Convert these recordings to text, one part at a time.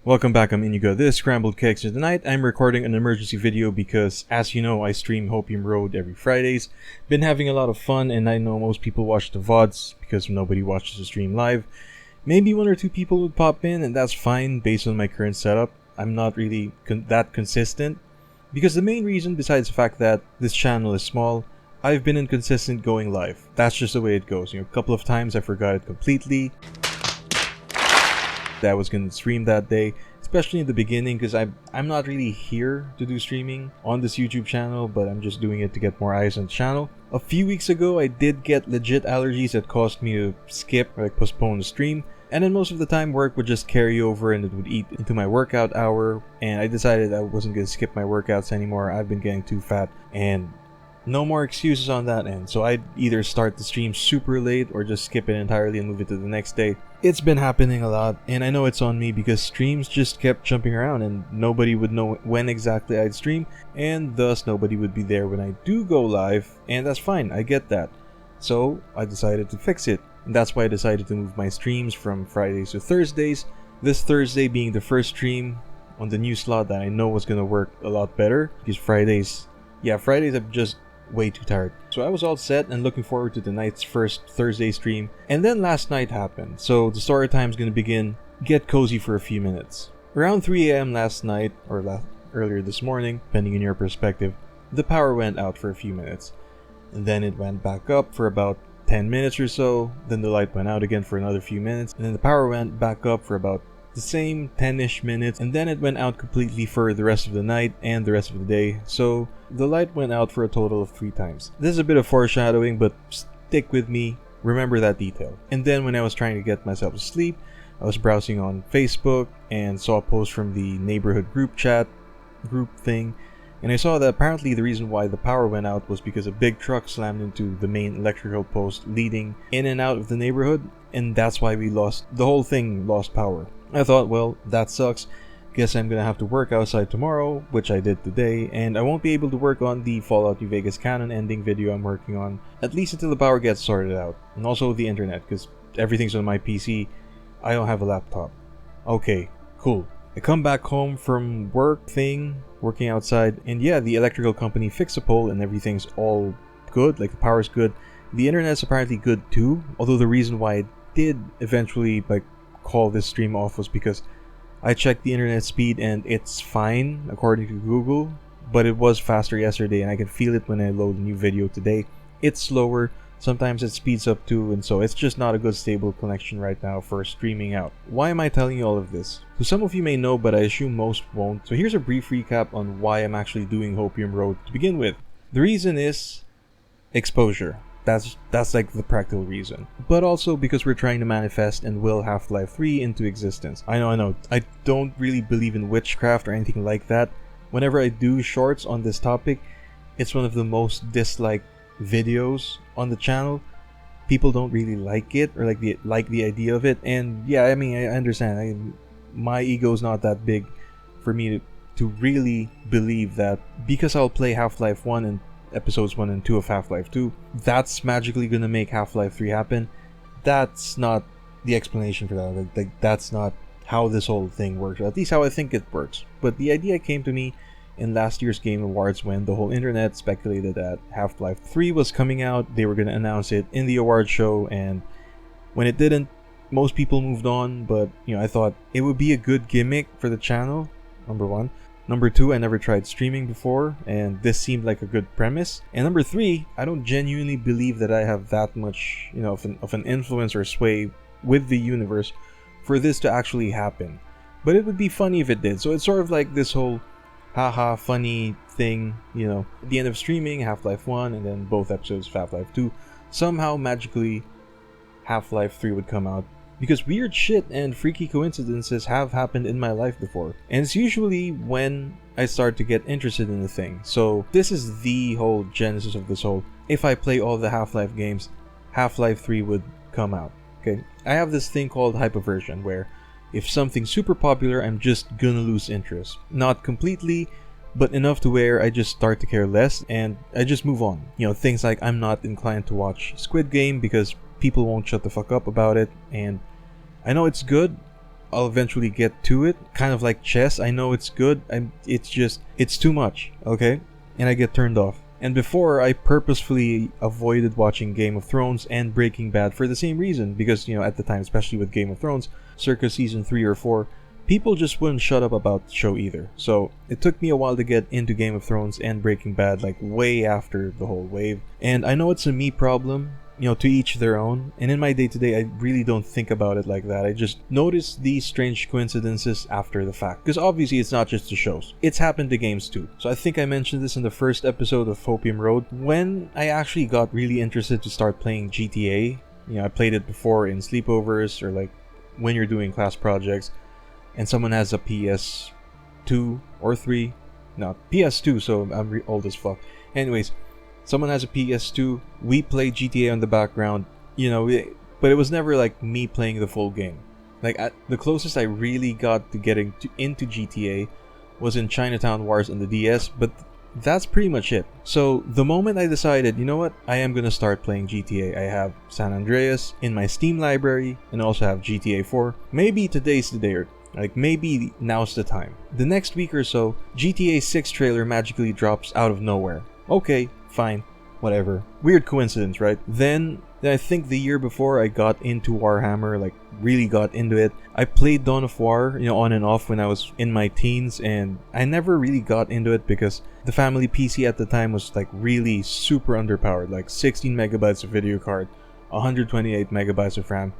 Welcome back, I'm Inigo, this is Scrambled Cakes, and tonight I'm recording an emergency video because, as you know, I stream Hopium Road every Fridays. Been having a lot of fun, and I know most people watch the VODs because nobody watches the stream live. Maybe one or two people would pop in, and that's fine based on my current setup. I'm not really that consistent, because the main reason, besides the fact that this channel is small, I've been inconsistent going live. That's just the way it goes. A couple of times I forgot it completely that I was going to stream that day, especially in the beginning, because I'm not really here to do streaming on this YouTube channel, but I'm just doing it to get more eyes on the channel. A few weeks ago, I did get legit allergies that caused me to skip or postpone the stream, and then most of the time work would just carry over and it would eat into my workout hour, and I decided I wasn't going to skip my workouts anymore. I've been getting too fat, and no more excuses on that end, so I'd either start the stream super late or just skip it entirely and move it to the next day. It's been happening a lot, and I know it's on me because streams just kept jumping around and nobody would know when exactly I'd stream, and thus nobody would be there when I do go live, and that's fine, I get that. So I decided to fix it, and that's why I decided to move my streams from Fridays to Thursdays, this Thursday being the first stream on the new slot that I know was going to work a lot better, because Fridays I'm just way too tired. So I was all set and looking forward to tonight's first Thursday stream, and then last night happened, so the story time is going to begin. Get cozy for a few minutes. Around 3 a.m. last night, or earlier this morning, depending on your perspective, the power went out for a few minutes, and then it went back up for about 10 minutes or so, then the light went out again for another few minutes, and then the power went back up for about the same 10-ish minutes, and then it went out completely for the rest of the night and the rest of the day. So the light went out for a total of 3 times. This is a bit of foreshadowing, but stick with me, remember that detail. And then when I was trying to get myself to sleep, I was browsing on Facebook and saw a post from the neighborhood group thing, and I saw that apparently the reason why the power went out was because a big truck slammed into the main electrical post leading in and out of the neighborhood, and that's why the whole thing lost power. I thought, well, that sucks. Guess I'm gonna have to work outside tomorrow, which I did today, and I won't be able to work on the Fallout New Vegas canon ending video I'm working on, at least until the power gets sorted out. And also the internet, because everything's on my PC. I don't have a laptop. Okay, cool. I come back home from working outside, and yeah, the electrical company fixed a pole and everything's all good, like the power's good. The internet's apparently good too, although the reason why I did eventually call this stream off was because I checked the internet speed and it's fine according to Google, but it was faster yesterday and I can feel it when I load a new video today. It's slower, sometimes it speeds up too, and so it's just not a good stable connection right now for streaming out. Why am I telling you all of this? So some of you may know, but I assume most won't. So here's a brief recap on why I'm actually doing Hopium Road to begin with. The reason is exposure. That's like the practical reason. But also because we're trying to manifest and will Half-Life 3 into existence. I know. I don't really believe in witchcraft or anything like that. Whenever I do shorts on this topic, it's one of the most disliked videos on the channel. People don't really like it or like the idea of it. And yeah, I mean, I understand. My ego's not that big for me to really believe that because I'll play Half-Life 1 and episodes 1 and 2 of Half-Life 2, that's magically gonna make Half-Life 3 happen. That's not the explanation for that. Like that's not how this whole thing works, or at least how I think it works. But the idea came to me in last year's Game Awards when the whole internet speculated that Half-Life 3 was coming out. They were gonna announce it in the award show, and when it didn't, most people moved on. But I thought it would be a good gimmick for the channel, number 1. Number 2, I never tried streaming before, and this seemed like a good premise. And number 3, I don't genuinely believe that I have that much, of an influence or sway with the universe for this to actually happen. But it would be funny if it did. So it's sort of like this whole haha funny thing, at the end of streaming Half-Life 1 and then both episodes of Half-Life 2, somehow magically Half-Life 3 would come out. Because weird shit and freaky coincidences have happened in my life before. And it's usually when I start to get interested in the thing. So this is the whole genesis of this whole, if I play all the Half-Life games, Half-Life 3 would come out. Okay, I have this thing called hyperversion, where if something's super popular, I'm just gonna lose interest. Not completely, but enough to where I just start to care less and I just move on. Things like I'm not inclined to watch Squid Game because people won't shut the fuck up about it, and I know it's good, I'll eventually get to it. Kind of like chess. I know it's good. It's too much, okay? And I get turned off. And before, I purposefully avoided watching Game of Thrones and Breaking Bad for the same reason. Because, at the time, especially with Game of Thrones, circa season 3 or 4, people just wouldn't shut up about the show either. So, it took me a while to get into Game of Thrones and Breaking Bad, like way after the whole wave. And I know it's a me problem, to each their own. And in my day-to-day, I really don't think about it like that. I just notice these strange coincidences after the fact. Because obviously it's not just the shows. It's happened to games too. So I think I mentioned this in the first episode of Hopium Road. When I actually got really interested to start playing GTA, I played it before in sleepovers or like when you're doing class projects and someone has a PS2 or 3. No, PS2, so I'm old as fuck. Anyways, someone has a PS2, we play GTA on the background, but it was never like me playing the full game. Like, the closest I really got to getting into GTA was in Chinatown Wars on the DS, but that's pretty much it. So, the moment I decided, you know what, I am gonna start playing GTA, I have San Andreas in my Steam library, and also have GTA 4. Maybe today's the day, or maybe now's the time. The next week or so, GTA 6 trailer magically drops out of nowhere. Okay, fine, whatever. Weird coincidence, right? Then I think the year before I got into Warhammer, like really got into it. I played Dawn of War, on and off when I was in my teens, and I never really got into it because the family PC at the time was like really super underpowered, like 16 megabytes of video card, 128 megabytes of RAM,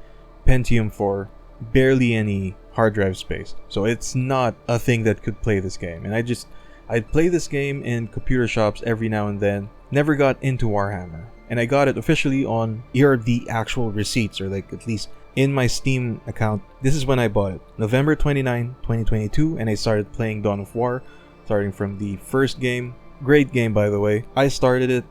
Pentium 4, barely any hard drive space. So it's not a thing that could play this game. And I'd play this game in computer shops every now and then. Never got into Warhammer. And I got it officially on the actual receipts, or like at least in my Steam account. This is when I bought it. November 29, 2022, and I started playing Dawn of War, starting from the first game. Great game, by the way. I started it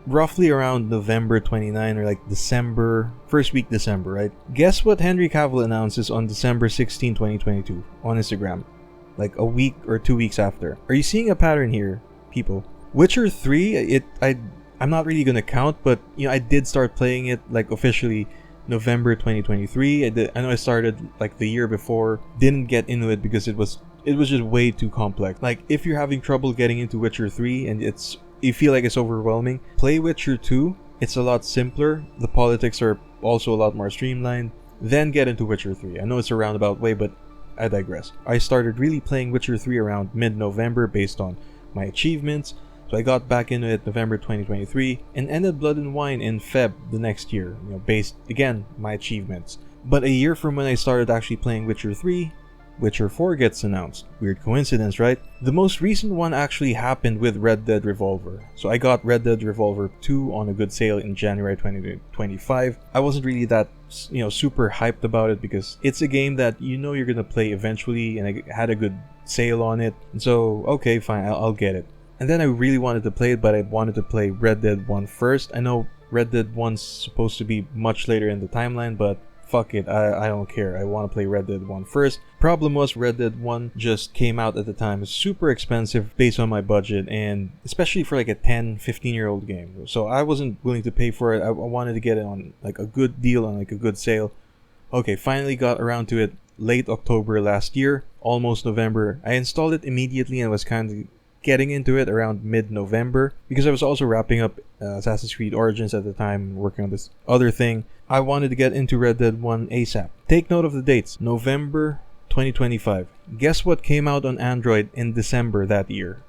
roughly around November 29 or like December, first week December, right? Guess what Henry Cavill announces on December 16, 2022 on Instagram? Like a week or 2 weeks after. Are you seeing a pattern here, people? Witcher 3, I'm not really gonna count, but I did start playing it like officially November 2023. I know I started like the year before, didn't get into it because it was just way too complex. Like, if you're having trouble getting into Witcher 3 and you feel like it's overwhelming, play Witcher 2. It's a lot simpler. The politics are also a lot more streamlined. Then get into Witcher 3. I know it's a roundabout way, but I digress. I started really playing Witcher 3 around mid-November based on my achievements. So I got back into it November 2023 and ended Blood and Wine in Feb the next year, based, again, my achievements. But a year from when I started actually playing Witcher 3, Witcher 4 gets announced. Weird coincidence, right? The most recent one actually happened with Red Dead Revolver. So I got Red Dead Revolver 2 on a good sale in January 2025. I wasn't really that, super hyped about it because it's a game that you're gonna play eventually, and I had a good sale on it. And so, okay, fine, I'll get it. And then I really wanted to play it, but I wanted to play Red Dead 1 first. I know Red Dead 1's supposed to be much later in the timeline, but fuck it, I don't care. I want to play Red Dead 1 first. Problem was, Red Dead 1 just came out at the time. It's super expensive based on my budget, and especially for like a 10-15-year-old game. So I wasn't willing to pay for it. I wanted to get it on like a good deal, on like a good sale. Okay, finally got around to it late October last year, almost November. I installed it immediately and was kind of getting into it around mid-November because I was also wrapping up Assassin's Creed Origins at the time, working on this other thing. I wanted to get into Red Dead 1 ASAP. Take note of the dates. November 2025. Guess what came out on Android in December that year?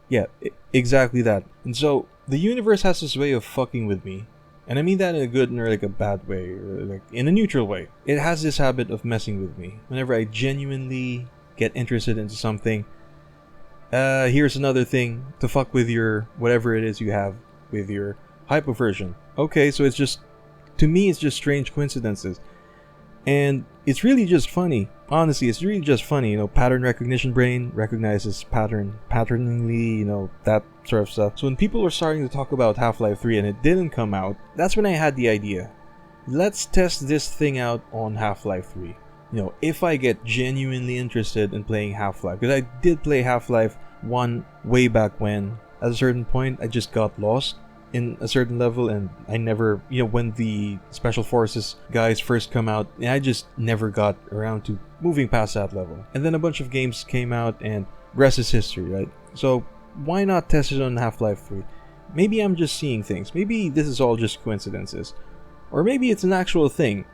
Yeah, exactly that. And so, the universe has this way of fucking with me. And I mean that in a good or like a bad way, or like in a neutral way. It has this habit of messing with me. Whenever I genuinely get interested into something, here's another thing to fuck with your whatever it is you have with your hype version. Okay, so it's just, to me, it's just strange coincidences. And it's really just funny. Honestly, it's really just funny. Pattern recognition brain recognizes patterningly, that sort of stuff. So when people were starting to talk about Half-Life 3 and it didn't come out, that's when I had the idea. Let's test this thing out on Half-Life 3. If I get genuinely interested in playing Half-Life. Because I did play Half-Life 1 way back when. At a certain point, I just got lost in a certain level, and I never, when the Special Forces guys first come out, I just never got around to, moving past that level. And then a bunch of games came out and rest is history, right? So why not test it on Half-Life 3? Maybe I'm just seeing things. Maybe this is all just coincidences. Or maybe it's an actual thing.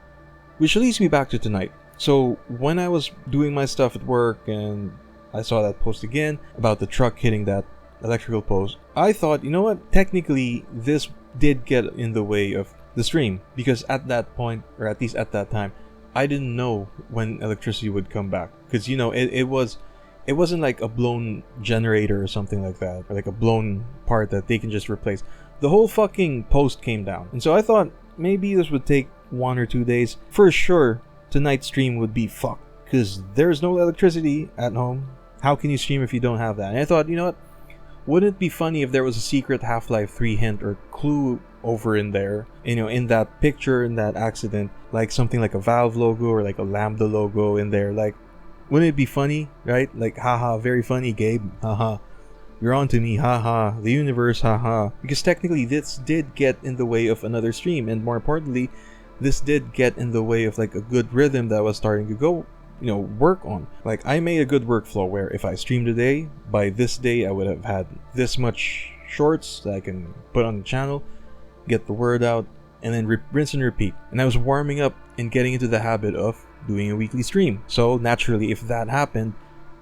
Which leads me back to tonight. So when I was doing my stuff at work and I saw that post again about the truck hitting that electrical post, I thought, you know what? Technically, this did get in the way of the stream. Because at that point, or at least at that time, I didn't know when electricity would come back. Because, you know, it wasn't like a blown generator or something like that. Or like a blown part that they can just replace. The whole fucking post came down. And so I thought maybe this would take 1 or 2 days. For sure, tonight's stream would be fucked. Because there's no electricity at home. How can you stream if you don't have that? And I thought, you know what? Wouldn't it be funny if there was a secret Half-Life 3 hint or clue over in there, you know, in that picture, in that accident, like something like a Valve logo or like a Lambda logo in there? Like, wouldn't it be funny, right? Like, haha, very funny, Gabe, haha, you're on to me, haha, the universe, haha. Because technically this did get in the way of another stream, and more importantly, this did get in the way of like a good rhythm that was starting to go, you know, work on. Like, I made a good workflow where if I streamed today, by this day I would have had this much shorts that I can put on the channel, get the word out, and then rinse and repeat. And I was warming up and getting into the habit of doing a weekly stream. So naturally, if that happened,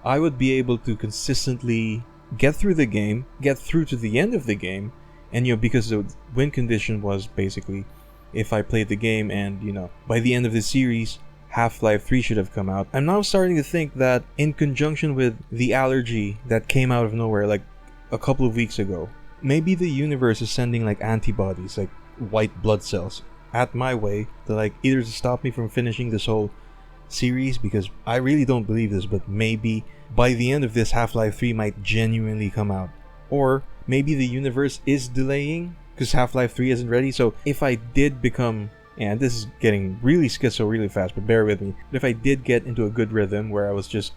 I would be able to consistently get through the game, get through to the end of the game, and, you know, because the win condition was basically if I played the game and, you know, by the end of the series, Half-Life 3 should have come out. I'm now starting to think that in conjunction with the allergy that came out of nowhere like a couple of weeks ago, maybe the universe is sending like antibodies, like white blood cells, at my way to like either to stop me from finishing this whole series, because I really don't believe this, but maybe by the end of this Half-Life 3 might genuinely come out. Or maybe the universe is delaying because Half-Life 3 isn't ready. So if I did become, and this is getting really schizo really fast, but bear with me, but if I did get into a good rhythm where I was just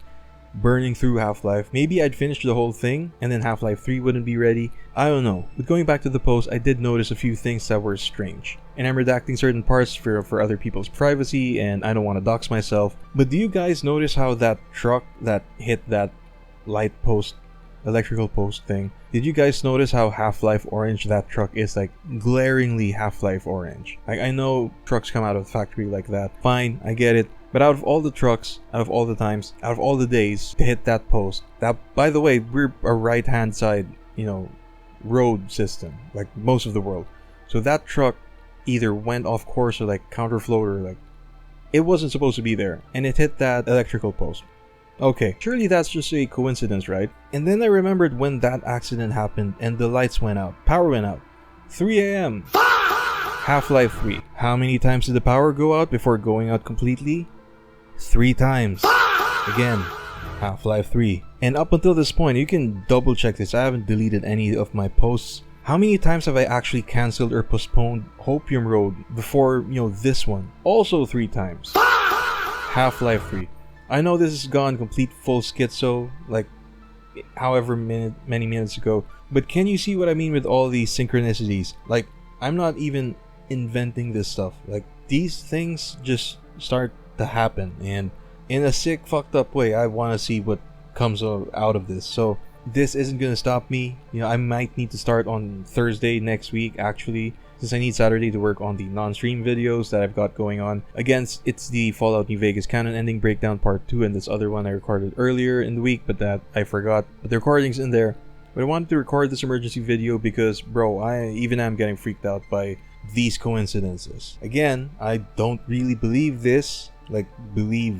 burning through Half-Life, maybe I'd finish the whole thing and then Half-Life 3 wouldn't be ready. I don't know. But going back to the post, I did notice a few things that were strange. And I'm redacting certain parts for other people's privacy, and I don't want to dox myself. But do you guys notice how that truck that hit that light post, electrical post thing, did you guys notice how Half-Life orange that truck is? Like, glaringly Half-Life orange. Like, I know trucks come out of the factory like that. Fine, I get it. But out of all the trucks, out of all the times, out of all the days to hit that post, that, by the way, we're a right-hand side, you know, road system, like most of the world. So that truck either went off course or like counterflowed, or like it wasn't supposed to be there, and it hit that electrical post. Okay, surely that's just a coincidence, right? And then I remembered when that accident happened and the lights went out, power went out. 3 a.m. Half-Life 3. How many times did the power go out before going out completely? 3 times. Again, Half-Life 3. And up until this point, you can double check this, I haven't deleted any of my posts. How many times have I actually cancelled or postponed Hopium Road before, you know, this one? Also 3 times. Half-Life 3. I know this has gone complete full schizo, like however many minutes ago, but can you see what I mean with all these synchronicities? Like, I'm not even inventing this stuff. Like, these things just start to happen, and in a sick, fucked up way, I want to see what comes out of this. So this isn't gonna stop me. You know, I might need to start on Thursday next week, actually, since I need Saturday to work on the non-stream videos that I've got going on. Again, it's the Fallout New Vegas canon ending breakdown part 2, and this other one I recorded earlier in the week, but that I forgot. But the recording's in there. But I wanted to record this emergency video because, bro, I'm getting freaked out by these coincidences. Again, I don't really believe this, like believe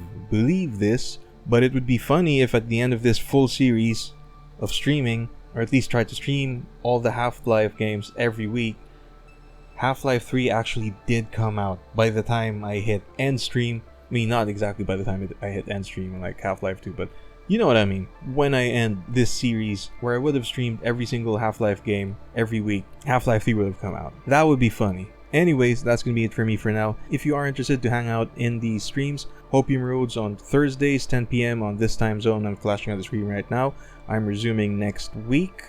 this, but it would be funny if at the end of this full series of streaming, or at least try to stream all the Half-Life games every week, Half-Life 3 actually did come out by the time I hit end stream. I mean, not exactly by the time I hit end stream like Half-Life 2, but you know what I mean. When I end this series, where I would have streamed every single Half-Life game every week, Half-Life 3 would have come out. That would be funny. Anyways, that's gonna be it for me for now. If you are interested to hang out in these streams, Hopium Roads on Thursdays, 10 p.m. on this time zone. I'm flashing on the screen right now. I'm resuming next week,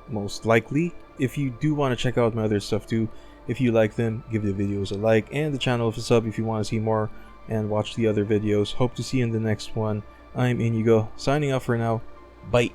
most likely. If you do want to check out my other stuff too, if you like them, give the videos a like, and the channel a sub if you want to see more and watch the other videos. Hope to see you in the next one. I'm Inigo, signing off for now. Bye!